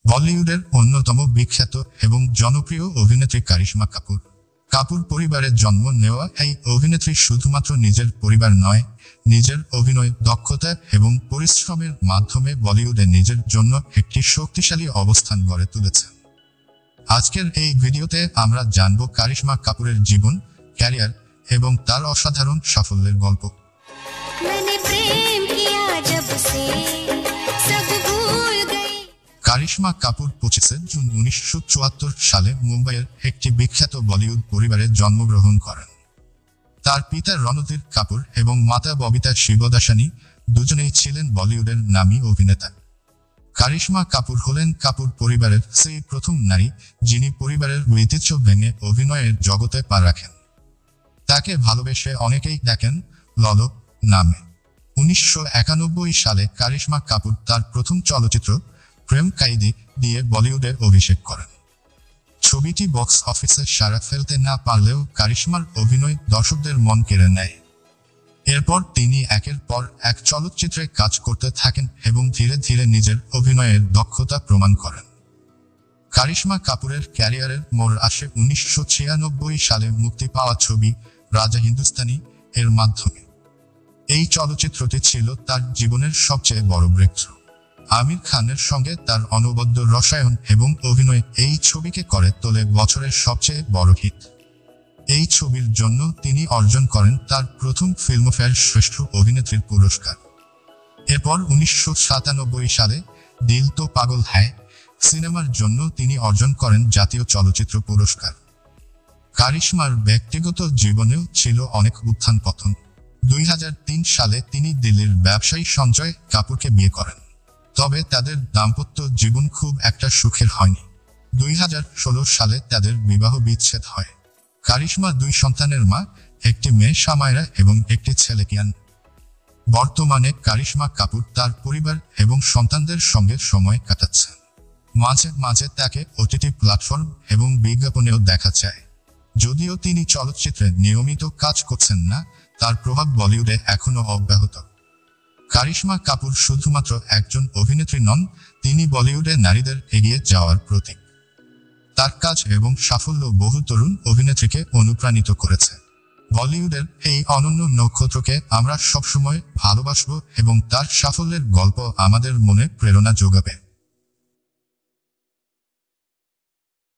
বলিউডের অন্যতম বিখ্যাত এবং জনপ্রিয় অভিনেত্রী কারিশমা কাপুর। কাপুর পরিবারে জন্ম নেওয়া এই অভিনেত্রী শুধুমাত্র নিজের পরিবার নয়, নিজের অভিনয় দক্ষতা এবং পরিশ্রমের মাধ্যমে বলিউডে নিজের জন্য একটি শক্তিশালী অবস্থান গড়ে তুলেছেন। আজকের এই ভিডিওতে আমরা জানব কারিশমা কাপুরের জীবন, ক্যারিয়ার এবং তার অসাধারণ সাফল্যের গল্প। কারিশমা কাপুর 25 জুন 1974 সালে মুম্বাইয়ের একটি বিখ্যাত বলিউড পরিবারে জন্মগ্রহণ করেন। তার পিতা রণধীর কাপুর এবং মাতা ববিতা শিবদাসানী দুজনেই ছিলেন বলিউডের নামী অভিনেতা। কারিশমা কাপুর হলেন কাপুর পরিবারের সেই প্রথম নারী যিনি পরিবারের ঐতিহ্য ভেঙে অভিনয়ের জগতে পা রাখেন। তাকে ভালোবেসে অনেকেই ডাকেন ললো নামে। 1991 সালে কারিশমা কাপুর তার প্রথম চলচ্চিত্র প্রেম কাইদি দিয়ে বলিউডে অভিষেক করেন। ছবিটি বক্স অফিসে সাড়া ফেলতে না পারলেও কারিশমার অভিনয় দর্শকদের মন কেড়ে নেয়। এরপর তিনি একের পর এক চলচ্চিত্রে কাজ করতে থাকেন এবং ধীরে ধীরে নিজের অভিনয়ের দক্ষতা প্রমাণ করেন। কারিশমা কাপুরের ক্যারিয়ারের মোড় আসে 1996 সালে মুক্তি পাওয়া ছবি রাজা হিন্দুস্তানি এর মাধ্যমে। এই চলচ্চিত্রটি ছিল তার জীবনের সবচেয়ে বড় ব্রেকথ্রু। আমির খানের সঙ্গে তার অনবদ্য রসায়ন এবং অভিনয় এই ছবিকে করে তোলে বছরের সবচেয়ে বড় হিট। এই ছবির জন্য তিনি অর্জন করেন তার প্রথম ফিল্মফেয়ার শ্রেষ্ঠ অভিনেত্রীর পুরস্কার। এরপর 1997 সালে দিল তো পাগল হ্যায় সিনেমার জন্য তিনি অর্জন করেন জাতীয় চলচ্চিত্র পুরস্কার। কারিশমার ব্যক্তিগত জীবনেও ছিল অনেক উত্থান পতন। 2003 সালে তিনি দিল্লির ব্যবসায়ী সঞ্জয় কাপুরকে বিয়ে করেন, তবে তাদের দাম্পত্য জীবন খুব একটা সুখের হয়নি। 2016 সালে তাদের বিবাহ বিচ্ছেদ হয়। কারিশমা 2 সন্তানের মা, একটি মেয়ে সামায়রা এবং একটি ছেলে কিয়ান। বর্তমানে কারিশমা কাপুর তার পরিবার এবং সন্তানদের সঙ্গে সময় কাটাচ্ছেন। মাঝে মাঝে তাকে ওটিটি প্ল্যাটফর্ম এবং বিজ্ঞাপনেও দেখা যায়। যদিও তিনি চলচ্চিত্রে নিয়মিত কাজ করছেন না, তার প্রভাব বলিউডে এখনও অব্যাহত। কারিশমা কাপুর শুধুমাত্র একজন অভিনেত্রী নন, তিনি বলিউডে নারীদের এগিয়ে যাওয়ার প্রতীক। তার কাজ এবং সাফল্য বহু তরুণ অভিনেত্রীকে অনুপ্রাণিত করেছে। বলিউডের এই অনন্য নক্ষত্রকে আমরা সবসময় ভালোবাসব এবং তার সাফল্যের গল্প আমাদের মনে প্রেরণা যোগাবে।